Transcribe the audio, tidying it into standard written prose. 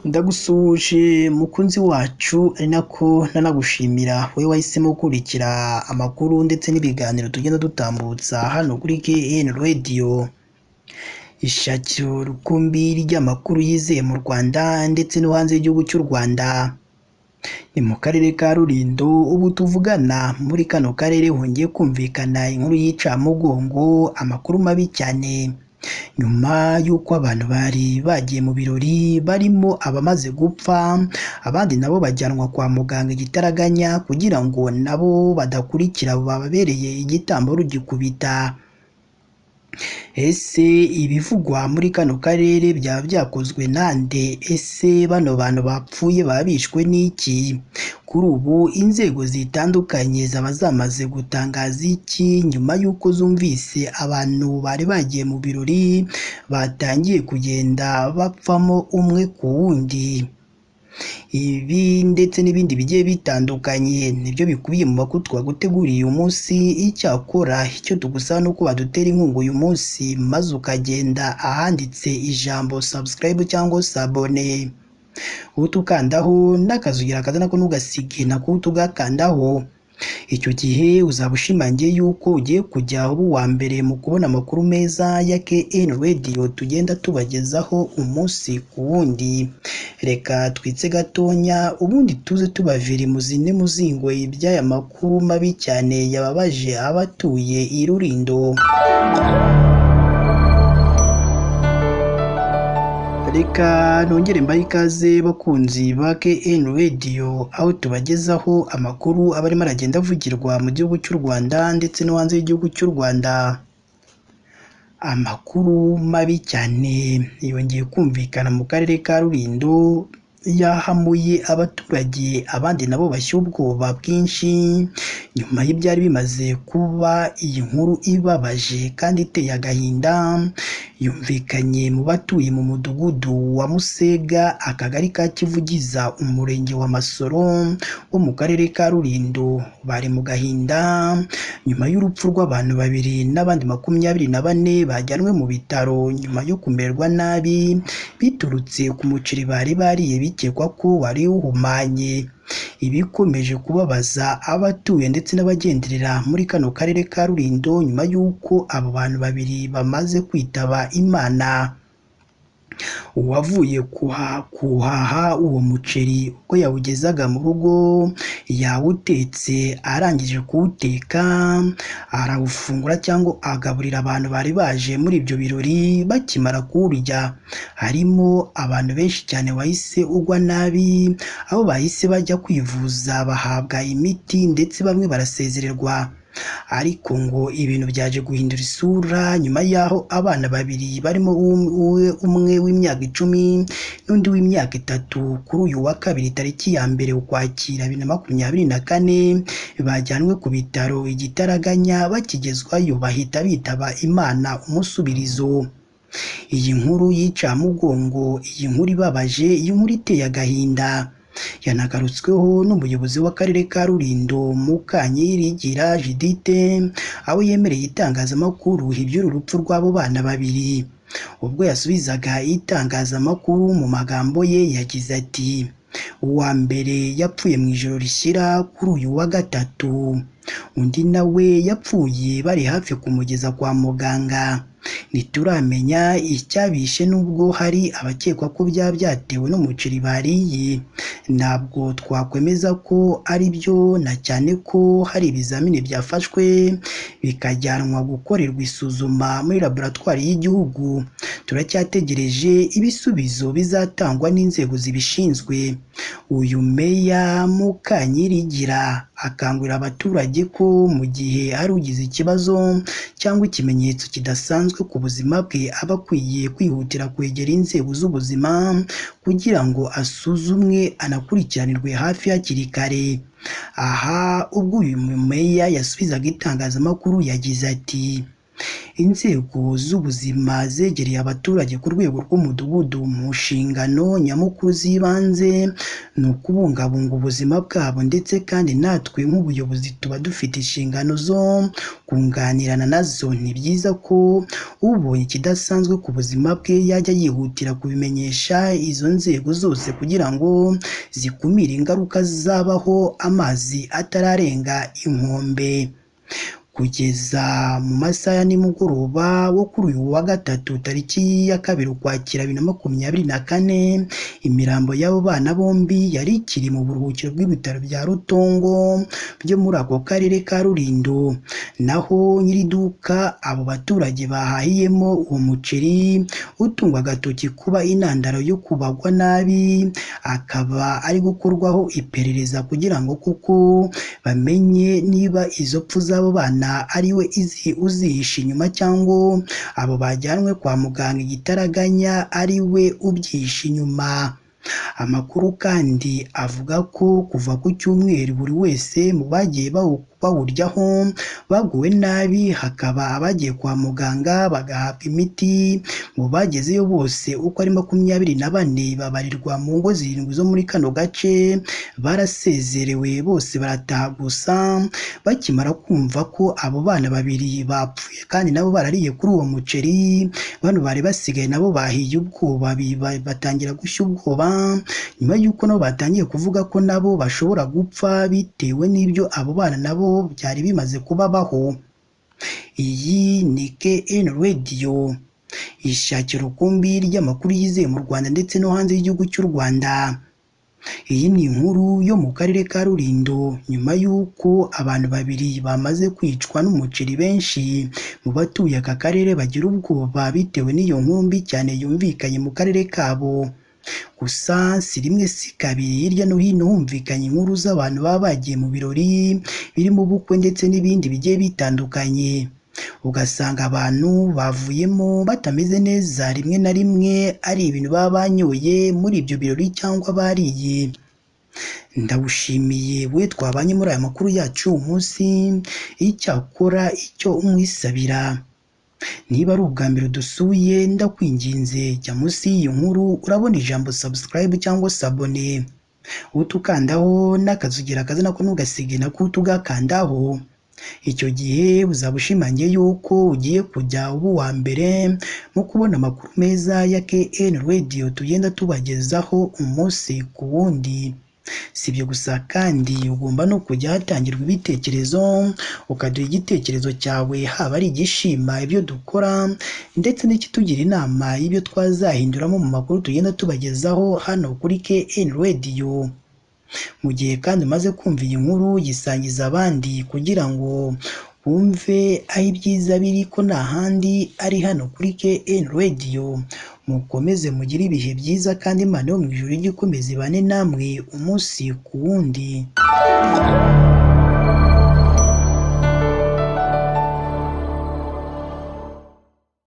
Ndagusuhuje mukunzi wacu ari nako nanagushimira wowe wahisemo gukurikira amakuru ndetse n'ibiganiro tugenda dutambutsa hano kuri KN Radio, ishakiro rukumbi ry'amakuru yizeye mu Rwanda ndetse no hanze y'igihugu cy'u Rwanda. Ni mu karere ka Rulindo ubu tuvugana, muri kano karere hongeye kumvikana inkuru y'icamugongo, amakuru mabi cyane, nyuma y'uko abantu bari bagiye mu birori barimo abamaze gupfa, abandi nabo bajyanwa kwa muganga igitaraganya kugira ngo nabo badakurikira bababereye igitambo rugikubita. Ese ibivugwa muri kano karere byaba byakozwe nande? Ese bano bantu bapfuye baba bishwe n'iki? Kuri ubu inzego zitandukanye zaba zamaze gutangaza iki nyuma y'uko zumvise abantu bari bagiye mu birori batangiye kugenda bapfamo umwe ku wundi? Ibi ndetse n'ibindi bigiye bitandukanye nibyo bikubiye mu makuru twaguteguriye uyu munsi. Icyakora icyo tugusaba ni uko badutera inkunga uyu munsi maze ukagenda ahanditse ijambo subscribe cyangwa se abone, utukandaho n'akazugira kaza nako ntugasige nako tugakandaho. Icyo gihe uzaba ushimangiye yuko ugiye kujya uba uwa mbere mu kubona amakuru meza ya KN Radio tugenda tubagezaho umunsi ku wundi. Reka twitse gatonya ubundi tuze tubavira muzine muzingo iby'aya makuru mabi cyane yababaje abatuye i Rulindo. Reka nongere mbahe ikaze bakunzi ba KN Radio, aho tubagezaho amakuru aba arimo aragenda avugirwa mu gihugu cy'u Rwanda ndetse no hanze y'igihugu cy'u Rwanda. Amakuru mabi cyane yongeye kumvikana mu karere ka Rulindo, yahamuye abaturage, abandi nabo bashya ubwoba bwinshi nyuma y'ibyari bimaze kuba iyi nkuru ibabaje kandi iteye agahinda. Yumvikanye mu batuye mu mudugudu wa Musega, akagari ka Kivugiza, umurenge wa Masoro wo mu karere ka Rulindo. Bari mu gahinda nyuma y'urupfu rw'abantu babiri n'abandi 24 bajyanwe mu bitaro nyuma yo kumererwa nabi biturutse ku muceri bari bariye bikekwa ko wari uhumanye. Ibikomeje kubabaza abatuye ndetse n'abagenderera muri kano karere ka Rulindo nyuma y'uko abo bantu babiri bamaze kwitaba Imana. Uwavuye kuhaha uwo muceri ubwo yawugezaga mu rugo, yawutetse, arangije kuwuteka arawufungura cyangwa agaburira abantu bari baje muri ibyo birori. Bakimara kuwurya harimo abantu benshi cyane wahise ugwa nabi, aho bahise bajya kwivuza bahabwa imiti ndetse bamwe barasezererwa. Ariko ngo ibintu byaje guhindura isura nyuma y'aho abana babiri barimo umwe w'imyaka 10 n'undi w'imyaka 3 kuri uyu wa kabiri tariki ya 1 Ukwakira 2024 bajyanwe ku bitaro igitaraganya. Bakigezwayo bahita bitaba Imana umusubirizo. Iyi nkuru y'icamugongo, iyi nkuru ibabaje, iyi nkuru iteye agahinda yanagarutsweho n'umuyobozi w'akarere ka Rulindo Mukanyirigira Judithe, aho yemereye itangazamakuru iby'uru rupfu rw'abo bana babiri. Ubwo yasubizaga itangazamakuru mu magambo ye yagize ati: uwa mbere yapfuye mu ijoro rishyira kuri uyu wa gatatu, undi nawe yapfuye bari hafi kumugeza kwa muganga. Ntituramenya icyabishe nubwo hari abakekwa ko byaba byatewe n'umuceri bariye. Ntabwo twakwemeza ko ari byo, na cyane ko hari ibizamini byafashwe bikajyanwa gukorerwa isuzuma muri laboratwari y'igihugu. Turacyategereje ibisubizo bizatangwa n'inzego zibishinzwe. Uyu meya Mukanyirigira akangurira abaturage ko mu gihe hari ugize ikibazo cyangwa ikimenyetso kidasanzwe ku buzima bwe aba akwiye kwihutira kwegera inzego z'ubuzima kugira ngo asuzumwe anakurikiranirwe hafi hakiri kare. Aha ubwo uyu meya yasubizaga itangazamakuru yagize ati: inzego z'ubuzima zegereye abaturage ku rwego rw'umudugudu mu nshingano nyamukuru z'ibanze ni ukubungabunga ubuzima bwabo, ndetse kandi natwe nk'ubuyobozi tuba dufite inshingano zo kunganirana nazo. Ni byiza ko ubonye ikidasanzwe ku buzima bwe yajya yihutira kubimenyesha izo nzego zose kugira ngo zikumire ingaruka zabaho amazi atararenga inkombe. Kugeza mu masaha ya nimugoroba wo kuri uyu wa gatatu tariki ya 2 Ukwakira 2024, imirambo y'abo bana bombi yari ikiri mu buruhukiro bw'ibitaro bya Rutongo byo muri ako karere ka Rulindo. Naho nyiriduka abo baturage bahahiyemo uwo muceri utungwa agatoki kuba intandaro yo kubagwa nabi, akaba ari gukorwaho iperereza kugira ngo kuko bamenye niba izo pfu z'abo bana ari we uzihisha inyuma, cyangwa abo bajyanwe kwa muganga igitaraganya ari we ubyihisha inyuma. Amakuru kandi avuga ko kuva ku cyumweru buri wese mu bagiye bawuryaho baguwe nabi, hakaba abagiye kwa muganga bagahabwa imiti. Mu bagezeyo bose uko ari 24 babarirwa mu ngo 7 zo muri kano gace barasezerewe, bose barataha. Gusa bakimara kumva ko abo bana babiri bapfuye kandi nabo barariye kuri uwo muceri, bano bari basigaye nabo bahiye ubwoba, batangira gushya ubwoba nyuma y'uko nabo batangiye kuvuga ko nabo bashobora gupfa bitewe n'ibyo abo bana nabo byari bimaze kubabaho. Iyi ni KN Radio, ishakira urukumbi ry'amakuru yizewe mu Rwanda ndetse no hanze y'igihugu cy'u Rwanda. Iyi ni inkuru yo mu karere ka Rulindo, nyuma y'uko abantu babiri bamaze kwicwa n'umuceri. Benshi mu batuye aka karere bagira ubwoba bitewe n'iyo nkuru mbi cyane yumvikanye mu karere kabo. Gusa si rimwe si kabiri hirya no hino humvikanye inkuru z'abantu baba bagiye mu birori birimo ubukwe ndetse n'ibindi bigiye bitandukanye, ugasanga abantu bavuyemo batameze neza, rimwe na rimwe ari ibintu baba banyoye muri ibyo birori cyangwa bariye. Ndawushimiye we twabanye muri aya makuru yacu uyu munsi. Icyakora icyo umwisabira, niba ari ubwa mbere dusuye, ndakwinginze jya munsi y'iyi nkuru urabona ijambo subscribe cyangwa sabone, utukandaho n'akazugira kaza nako ntugasige nako tugakandaho. Icyo gihe uzaba ushimangiye yuko ugiye kujya uba uwa mbere mu kubona amakuru meza ya KN Radio tugenda tubagezaho umunsi ku wundi. Si ibyo gusa kandi ugomba no kujya hatangirwa ibitekerezo, ukaduha igitekerezo cyawe, haba ari igishima ibyo dukora ndetse n'ikitugira inama y'ibyo twazahinduramo mu makuru tugenda tubagezaho hano kuri KN Radio. Mu gihe kandi umaze kumva iyi nkuru, yisangiza abandi kugira ngo bumve aho ibyiza biri, ko nta handi ari hano kuri KN Radio. Mukomeze mugire ibihe byiza kandi Imana yo mu ijuru ijye ikomeza ibane namwe umunsi ku wundi.